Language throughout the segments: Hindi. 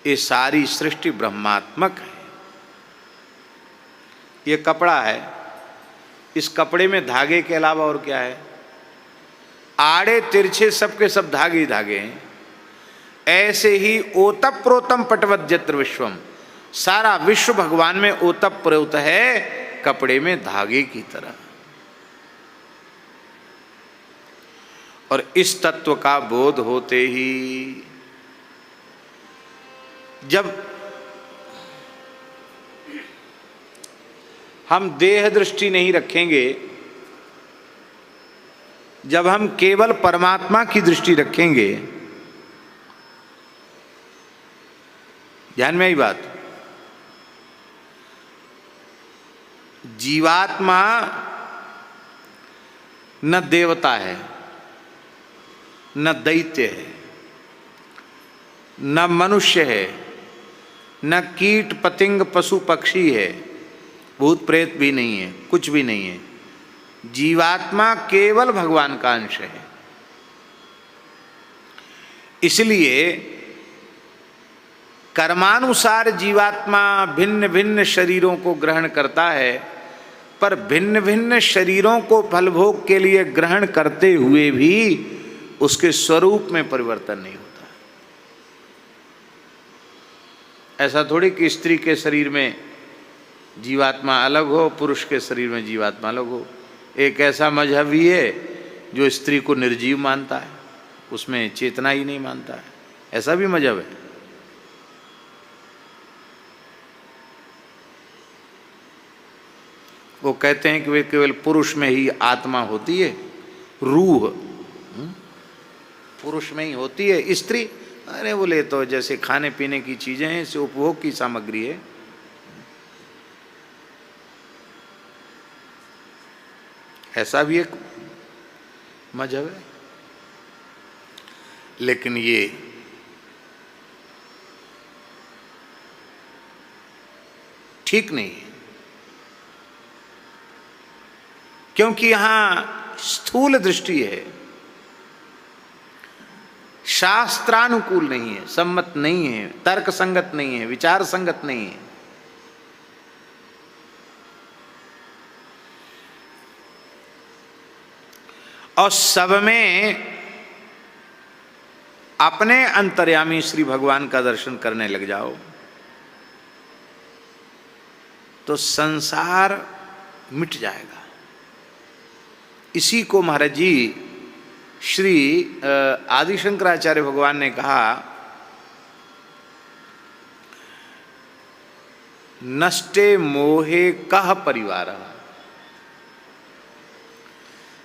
ये सारी सृष्टि ब्रह्मात्मक है। ये कपड़ा है, इस कपड़े में धागे के अलावा और क्या है? आड़े तिरछे सबके सब धागे ही धागे हैं। ऐसे ही ओतप प्रोतम पटवज्जत्र विश्वम, सारा विश्व भगवान में ओतप प्रोत है, कपड़े में धागे की तरह। और इस तत्व का बोध होते ही जब हम देह दृष्टि नहीं रखेंगे, जब हम केवल परमात्मा की दृष्टि रखेंगे, ध्यान में आई बात, जीवात्मा न देवता है, न दैत्य है, न मनुष्य है, न कीट पतिंग पशु पक्षी है, भूत प्रेत भी नहीं है, कुछ भी नहीं है। जीवात्मा केवल भगवान का अंश है। इसलिए कर्मानुसार जीवात्मा भिन्न भिन्न शरीरों को ग्रहण करता है, पर भिन्न भिन्न शरीरों को फलभोग के लिए ग्रहण करते हुए भी उसके स्वरूप में परिवर्तन नहीं होता। ऐसा थोड़ी कि स्त्री के शरीर में जीवात्मा अलग हो, पुरुष के शरीर में जीवात्मा अलग हो। एक ऐसा मजहब भी है जो स्त्री को निर्जीव मानता है, उसमें चेतना ही नहीं मानता है, ऐसा भी मजहब है। वो कहते हैं कि वे केवल पुरुष में ही आत्मा होती है, रूह पुरुष में ही होती है, स्त्री अरे बोले तो जैसे खाने पीने की चीजें हैं, इसे उपभोग की सामग्री है। ऐसा भी एक मजहब है, लेकिन ये ठीक नहीं है, क्योंकि यहां स्थूल दृष्टि है, शास्त्रानुकूल नहीं है, सम्मत नहीं है, तर्क संगत नहीं है, विचार संगत नहीं है। और सब में अपने अंतर्यामी श्री भगवान का दर्शन करने लग जाओ तो संसार मिट जाएगा। इसी को महाराज जी श्री आदि शंकराचार्य भगवान ने कहा, नष्टे मोहे कह परिवार।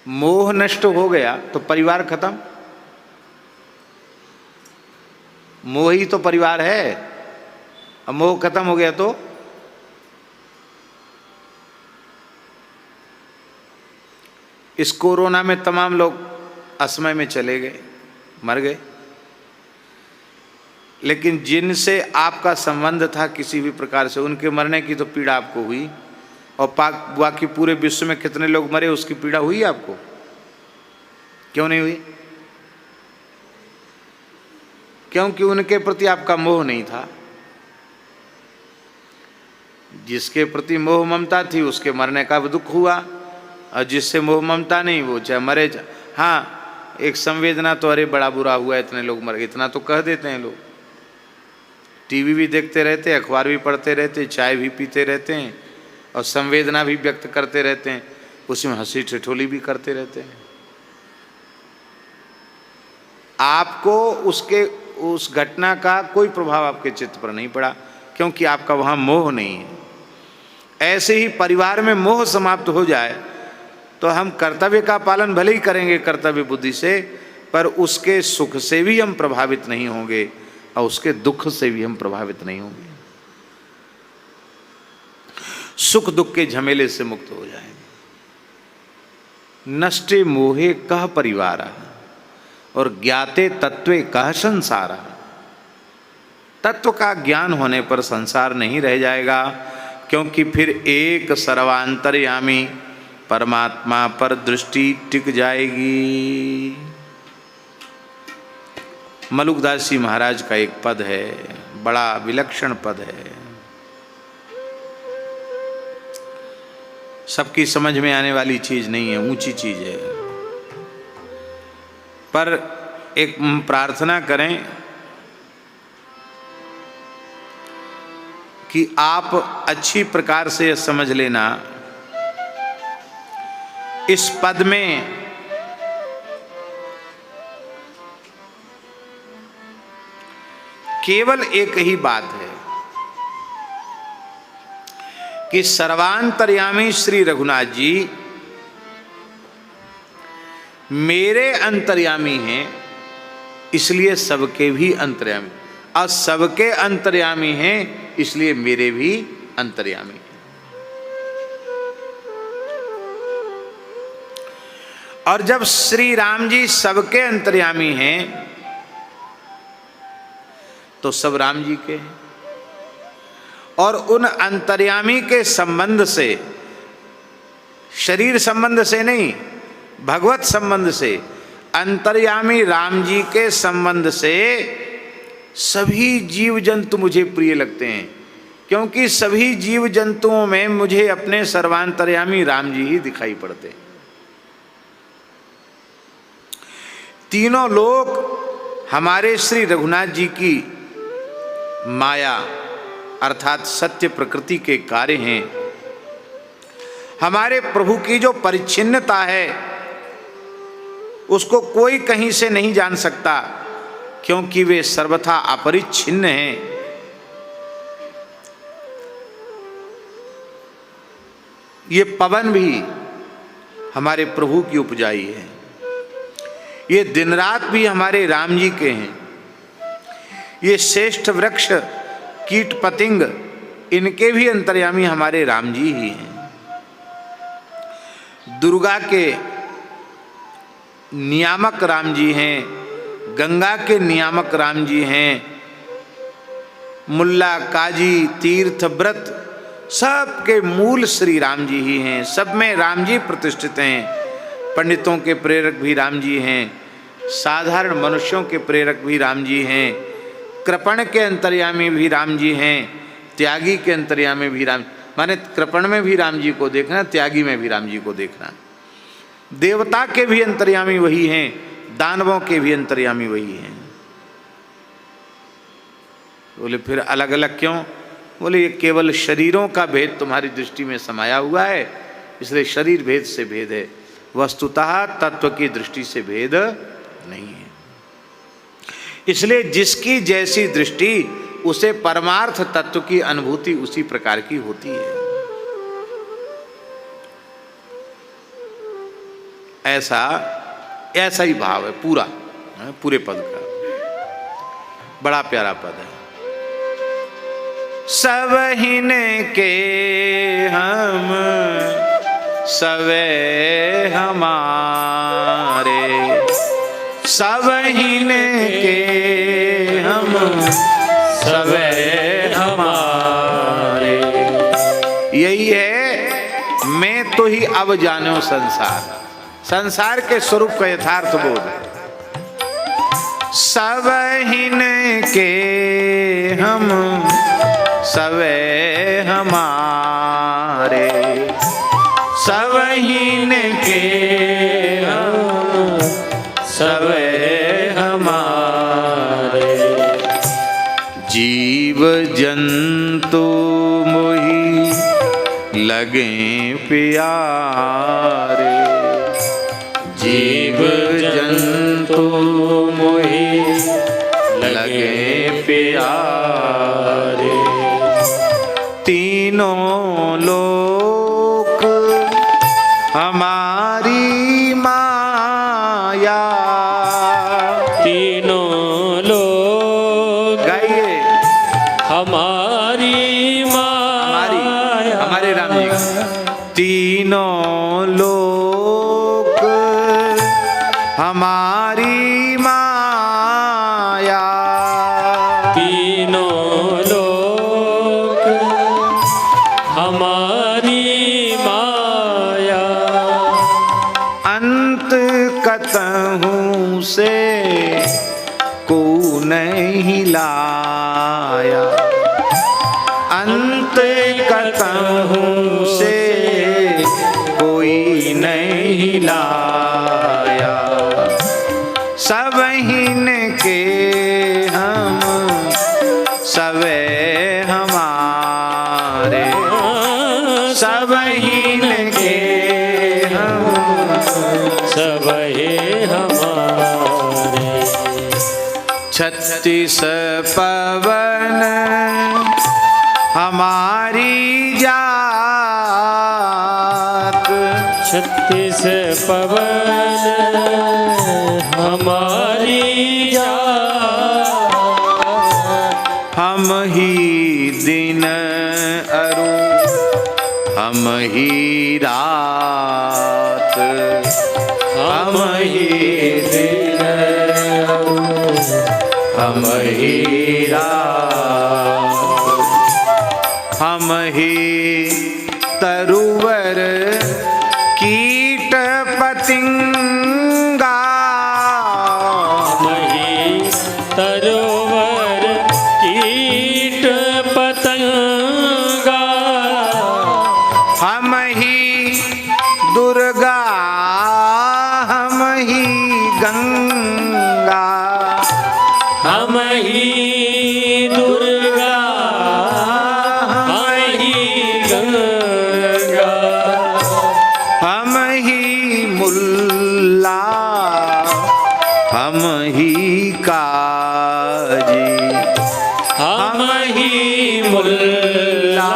मोह नष्ट हो गया तो परिवार खत्म। मोह ही तो परिवार है, अब मोह खत्म हो गया तो इस कोरोना में तमाम लोग असमय में चले गए, मर गए, लेकिन जिनसे आपका संबंध था किसी भी प्रकार से, उनके मरने की तो पीड़ा आपको हुई, और बाकी पूरे विश्व में कितने लोग मरे उसकी पीड़ा हुई आपको? क्यों नहीं हुई? क्योंकि उनके प्रति आपका मोह नहीं था। जिसके प्रति मोह ममता थी उसके मरने का दुख हुआ, और जिससे मोह ममता नहीं वो चाहे मरे हाँ एक संवेदना तो, अरे बड़ा बुरा हुआ इतने लोग मर गए, इतना तो कह देते हैं लोग। टीवी भी देखते रहते, अखबार भी पढ़ते रहते, चाय भी पीते रहते हैं, और संवेदना भी व्यक्त करते रहते हैं, उसी में हंसी ठिठोली भी करते रहते हैं। आपको उसके उस घटना का कोई प्रभाव आपके चित्त पर नहीं पड़ा, क्योंकि आपका वहाँ मोह नहीं है। ऐसे ही परिवार में मोह समाप्त हो जाए तो हम कर्तव्य का पालन भले ही करेंगे कर्तव्य बुद्धि से, पर उसके सुख से भी हम प्रभावित नहीं होंगे और उसके दुख से भी हम प्रभावित नहीं होंगे। सुख दुख के झमेले से मुक्त हो जाएंगे। नष्टे मोहे कह परिवारा और ज्ञाते तत्वे कह संसारा। तत्व का ज्ञान होने पर संसार नहीं रह जाएगा, क्योंकि फिर एक सर्वांतर्यामी परमात्मा पर दृष्टि टिक जाएगी। मलुकदास जी महाराज का एक पद है, बड़ा विलक्षण पद है, सबकी समझ में आने वाली चीज नहीं है, ऊंची चीज है। पर एक प्रार्थना करें कि आप अच्छी प्रकार से समझ लेना, इस पद में केवल एक ही बात है कि सर्वांतर्यामी श्री रघुनाथ जी मेरे अंतर्यामी हैं, इसलिए सबके भी अंतर्यामी, और सबके अंतर्यामी हैं इसलिए मेरे भी अंतर्यामी हैं। और जब श्री राम जी सबके अंतर्यामी हैं तो सब राम जी के हैं, और उन अंतर्यामी के संबंध से, शरीर संबंध से नहीं, भगवत संबंध से, अंतर्यामी राम जी के संबंध से सभी जीव जंतु मुझे प्रिय लगते हैं, क्योंकि सभी जीव जंतुओं में मुझे अपने सर्वांतर्यामी राम जी ही दिखाई पड़ते हैं। तीनों लोग हमारे श्री रघुनाथ जी की माया अर्थात सत्य प्रकृति के कार्य हैं। हमारे प्रभु की जो परिच्छिन्नता है उसको कोई कहीं से नहीं जान सकता, क्योंकि वे सर्वथा अपरिच्छिन्न हैं। ये पवन भी हमारे प्रभु की उपजाई है, ये दिन रात भी हमारे राम जी के हैं, ये श्रेष्ठ वृक्ष कीट पतिंग इनके भी अंतर्यामी हमारे राम जी ही हैं। दुर्गा के नियामक राम जी हैं, गंगा के नियामक राम जी हैं, मुल्ला काजी तीर्थ व्रत सब के मूल श्री राम जी ही हैं, सब में राम जी प्रतिष्ठित हैं। पंडितों के प्रेरक भी राम जी हैं, साधारण मनुष्यों के प्रेरक भी राम जी हैं, कृपण के अंतर्यामी भी राम जी हैं, त्यागी के अंतर्यामी भी राम, माने कृपण में भी राम जी को देखना, त्यागी में भी राम जी को देखना। देवता के भी अंतर्यामी वही हैं, दानवों के भी अंतर्यामी वही हैं। बोले फिर अलग अलग क्यों? बोले ये केवल शरीरों का भेद तुम्हारी दृष्टि में समाया हुआ है, इसलिए शरीर भेद से भेद है, वस्तुतः तत्व की दृष्टि से भेद नहीं है। इसलिए जिसकी जैसी दृष्टि उसे परमार्थ तत्व की अनुभूति उसी प्रकार की होती है। ऐसा ही भाव है पूरा, पूरे पद का। बड़ा प्यारा पद है। सबहिन के हम सवे हमारे, सबहिन के हम सवे हमारे, यही है मैं तो ही अब जानो संसार, संसार के स्वरूप का यथार्थ बोध है। सबहिन के हम सवे हमारे, सबहिन के हम सवे हमारे, जीव जंतु मोहि लगे प्यारे, जीव जंतु मोहि लगे प्यारे, तीनों लोक हमारी माया, तीनों लोग गाइए हमारी माया, हमारे राम जी, तीनों लोक हमारी माया, तीनों लोग हमारी माया, अंत कतहूँ से को नहीं लाया, अंत कतहु से कोई नहीं लाया। सबहीन के हम सबे हमारे, सबहीन के हम सबहे हमारे। 36 पवन हमारी जात, 36 पवन हमारी जात। हम ही दिन अरु हम ही रात, हम ही दिन हम ही रात। हम ही तरुवर कीट पतिंगा, मही तरोवर कीट पतंगा। हम ही दुर्गा हम ही गंगा, हम ही दुर्गा हम ही गंगा। हम ही मुल्ला हम ही काजी, हम ही मुल्ला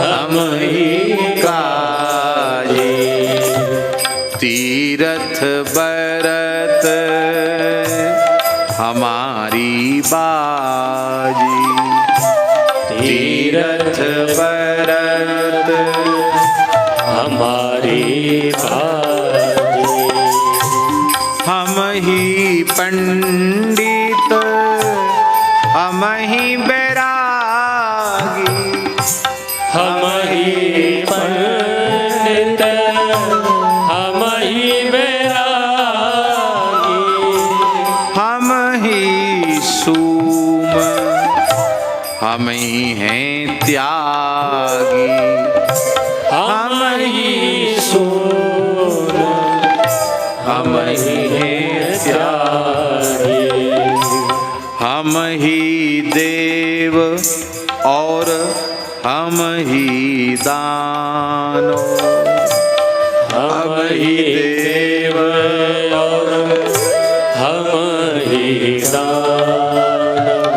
हम ही काजी। तीरथ बरत हमारी बाजी, तीरथ बरत हमारी बाजी। हम ही पंडित हम ही बैरागी, हम ही पंडित हम ही बैरागी। हम ही सूम हम ही हैं त्यागी, हम ही सूर हम ही हैं त्यागी। हम ही देव और हम ही दानो, हम ही देव और हम ही दानव।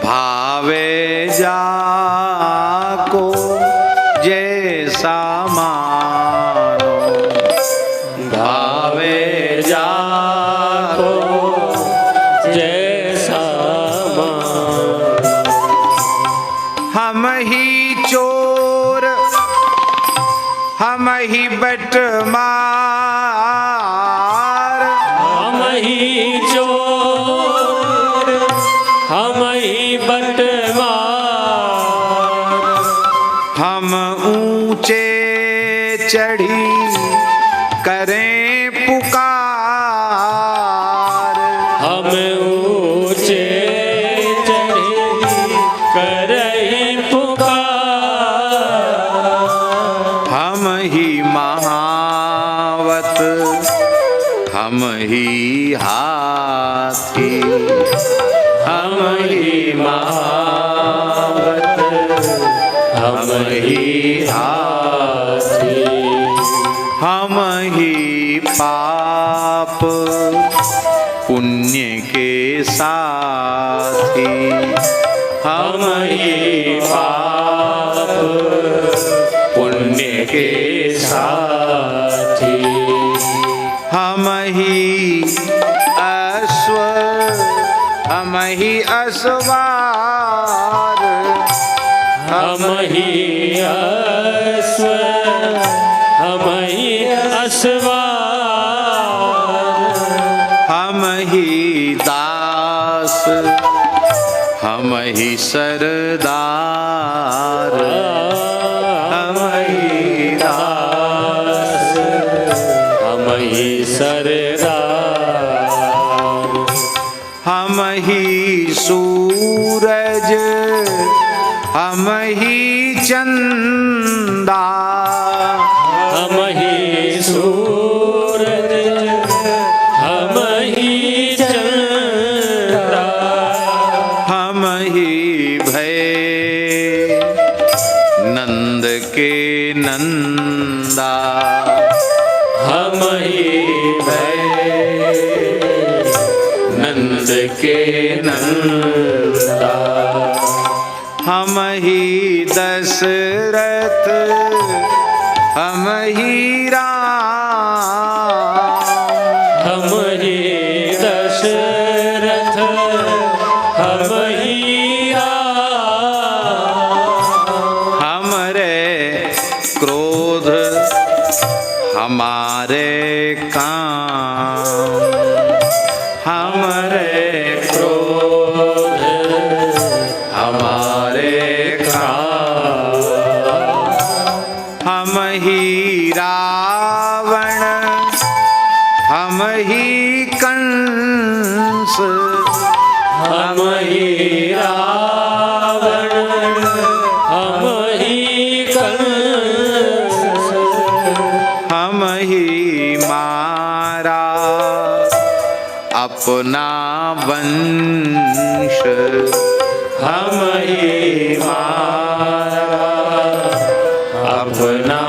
भावे जाको जैसा मानो, भावे जाको जैसा मान। हम ही चोर हम ही बटमार, हम ही चोर हम ही बटवार। हम ऊंचे चढ़ी करें पुकार, हम ऊंचे चढ़ी करई पुकार। हम ही महावत हम ही हाथी, हम ही महावत हम ही हाथी। हम ही पाप पुण्य के साथी, हम ही पाप पुण्य के साथी। हम ही अश्व हम ही असवार, हम ही अश्व हम ही असवार। हम ही दास हम ही सरदार, हम ही दास हम ही सरदार। हम ही सूरज हम ही चंदा, हम ही सूरज हम ही चंदा, हम ही भय नंद के नंदा, हम ही भय नंद के नंदा, हम ही दशरथ हम ही राम, हम ही दशरथ हम ही राम, हमरे क्रोध हमारे काम, हमरे क्रोध हमारे काम, हम ही रावण हम ही कंस, हम ही रावण हम ही कंस, हम ही मारा अपना वंश, हम ही मारा अपना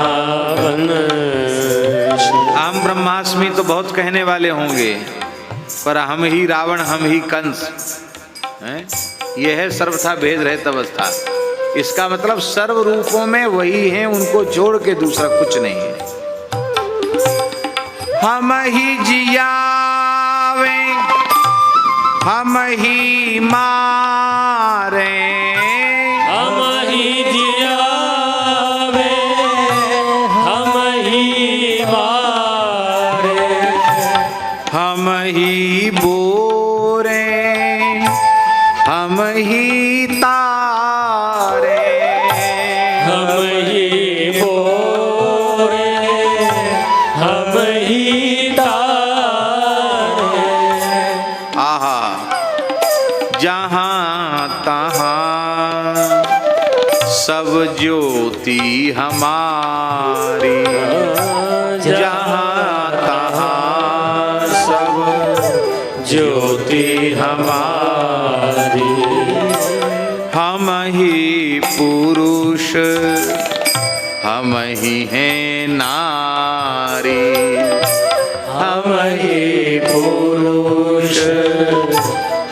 वंश। आम ब्रह्माष्टमी तो बहुत कहने वाले होंगे, पर हम ही रावण हम ही कंस हैं? यह है सर्वथा भेद रहित अवस्था। इसका मतलब सर्व रूपों में वही हैं, उनको छोड़ के दूसरा कुछ नहीं है। हम ही जियावे हम ही मारे, हम ही जियावे हम ही मारे, हम ही बोरे हम ही तारे, हम ही बोरे हम ही तारे, आहा जहाँ तहाँ सब ज्योति हमारी, जहाँ तहाँ सब ज्योति हमारी, हम ही पुरुष हम ही हैं नारी, हम ही पुरुष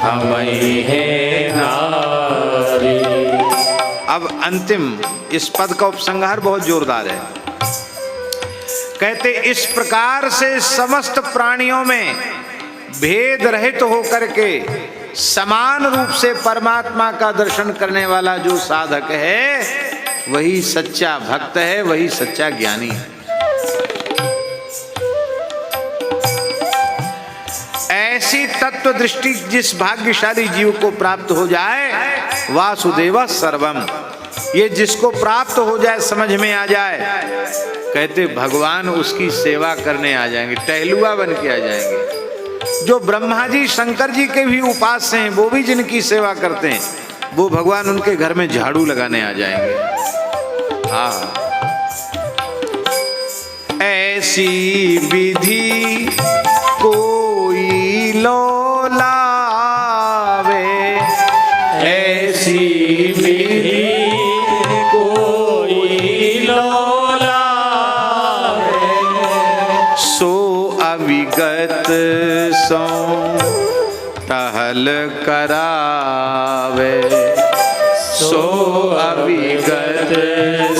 हम ही हैं नारी। अब अंतिम इस पद का उपसंहार बहुत जोरदार है। कहते इस प्रकार से समस्त प्राणियों में भेद रहित होकर के समान रूप से परमात्मा का दर्शन करने वाला जो साधक है वही सच्चा भक्त है, वही सच्चा ज्ञानी है। ऐसी तत्व दृष्टि जिस भाग्यशाली जीव को प्राप्त हो जाए, वासुदेव सर्वम, ये जिसको प्राप्त हो जाए, समझ में आ जाए, कहते भगवान उसकी सेवा करने आ जाएंगे, टहलुआ बन के आ जाएंगे। जो ब्रह्मा जी शंकर जी के भी उपास्य हैं, वो भी जिनकी सेवा करते हैं, वो भगवान उनके घर में झाड़ू लगाने आ जाएंगे। हाँ, ऐसी विधि कोई लो लावे, ऐसी विधि कोई लो लावे, सो अविगत सो टहल करावे, सो अविगत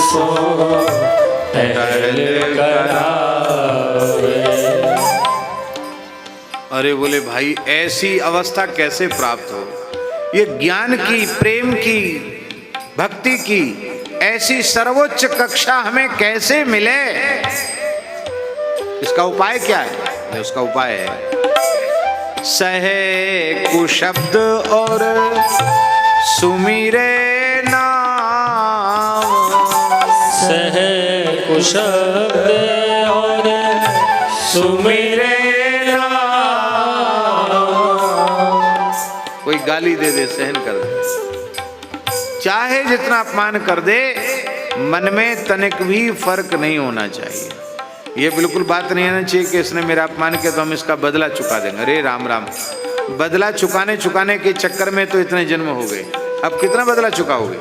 सो टहल करावे। अरे बोले भाई ऐसी अवस्था कैसे प्राप्त हो? ये ज्ञान की, प्रेम की, भक्ति की ऐसी सर्वोच्च कक्षा हमें कैसे मिले? इसका उपाय क्या है? उसका उपाय है सहे कुशब्द और सुमिरे नाम, सहे कुशब्द और सुमिरे नाम। कोई गाली दे दे सहन कर दे, चाहे जितना अपमान कर दे, मन में तनिक भी फर्क नहीं होना चाहिए। ये बिल्कुल बात नहीं आना चाहिए कि इसने मेरा अपमान किया तो हम इसका बदला चुका देंगे। अरे राम राम, बदला चुकाने के चक्कर में तो इतने जन्म हो गए, अब कितना बदला चुकाओगे?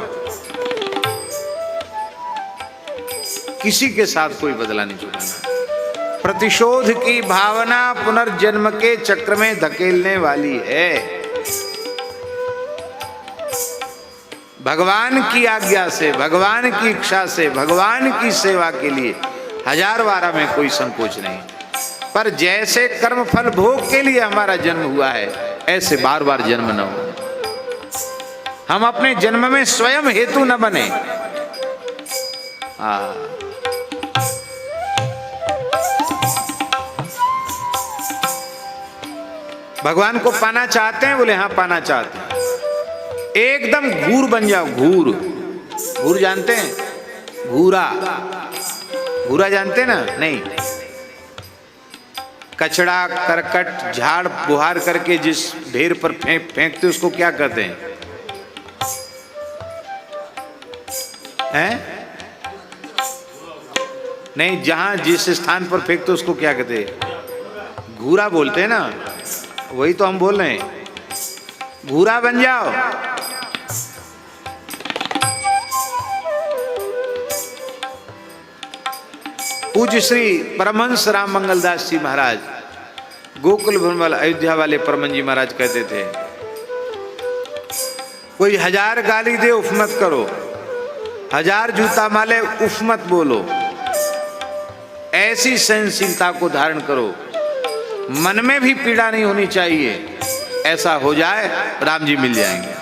किसी के साथ कोई बदला नहीं चुकाना। प्रतिशोध की भावना पुनर्जन्म के चक्र में धकेलने वाली है। भगवान की आज्ञा से, भगवान की इच्छा से, भगवान की सेवा के लिए हजार बार में कोई संकोच नहीं, पर जैसे कर्म फल भोग के लिए हमारा जन्म हुआ है, ऐसे बार बार जन्म न हो। हम अपने जन्म में स्वयं हेतु न बने। भगवान को पाना चाहते हैं? बोले हाँ पाना चाहते हैं। एकदम घूर बन जाओ। घूर, घूर जानते हैं? घूरा, घूरा जानते ना? नहीं। कचड़ा करकट झाड़ बुहार करके जिस ढेर पर फेंकते उसको क्या कहते हैं? हैं? नहीं, जहां जिस स्थान पर फेंकते उसको क्या कहते हैं? घूरा बोलते हैं ना। वही तो हम बोल रहे हैं, घूरा बन जाओ। पूज्य श्री परमहंस राम मंगलदास जी महाराज, गोकुल भवन अयोध्या वाले परमहंस जी महाराज कहते थे, कोई हजार गाली दे उफ मत करो, हजार जूता माले उफ मत बोलो, ऐसी सहनशीलता को धारण करो, मन में भी पीड़ा नहीं होनी चाहिए। ऐसा हो जाए राम जी मिल जाएंगे।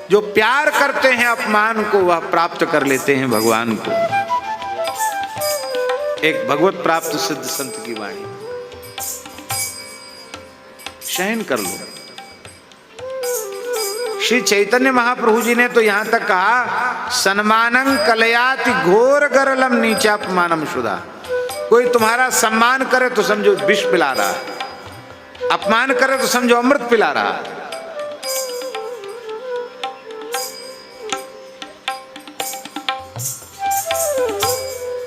जो प्यार करते हैं अपमान को, वह प्राप्त कर लेते हैं भगवान को। एक भगवत प्राप्त सिद्ध संत की वाणी, सहन कर लो। श्री चैतन्य महाप्रभु जी ने तो यहां तक कहा, सन्मानं कलयाति घोर गरलम नीचापमानम शुदा। कोई तुम्हारा सम्मान करे तो समझो विष पिला रहा, अपमान करे तो समझो अमृत पिला रहा।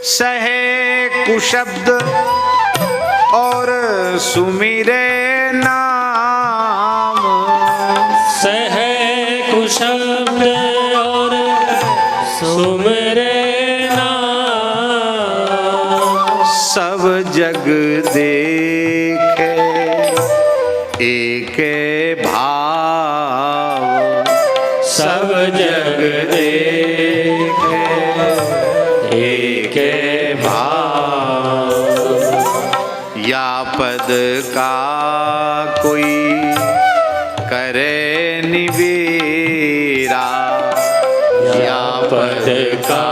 सहे कुशब्द और सुमिरे नाम, सहे कुशब्द और सुमिरे नाम, सब जग देखे एक भाव, सब जग देखे एक भाव, या पद का कोई करे निवेरा, या पद का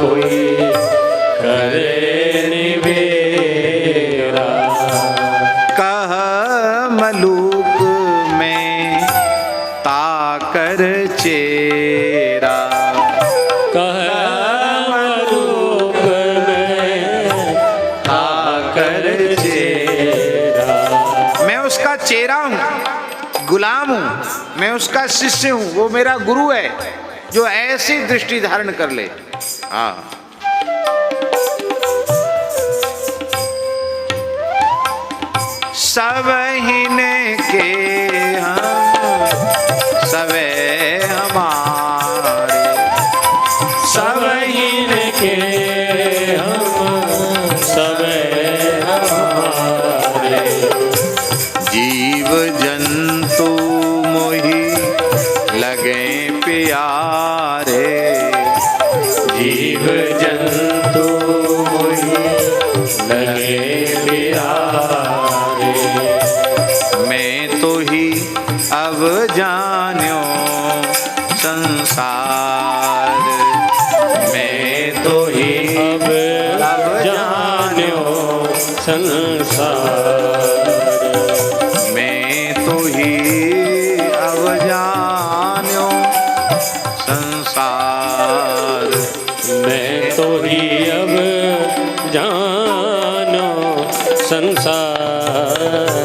कोई करे निवेरा, कह मलूक में ताकर चेरा, कह मलूक में ताकर चेरा। मैं उसका चेहरा हूं, गुलाम हूं, मैं उसका शिष्य हूं, वो मेरा गुरु है, जो ऐसी दृष्टि धारण कर ले। सब हिने के हम सबे हमारे, सब इनके हम सब हमारे, जीव जंतु मोहि लगे प्यारे, जीव जंतु मोहि लगे प्यारे, मैं तो ही अब जान्यो संसार, मैं तो ही अब जान्यो संसार, मैं तो ही अब जान्यो संसार, मैं तो ही अब जानो संसार। कर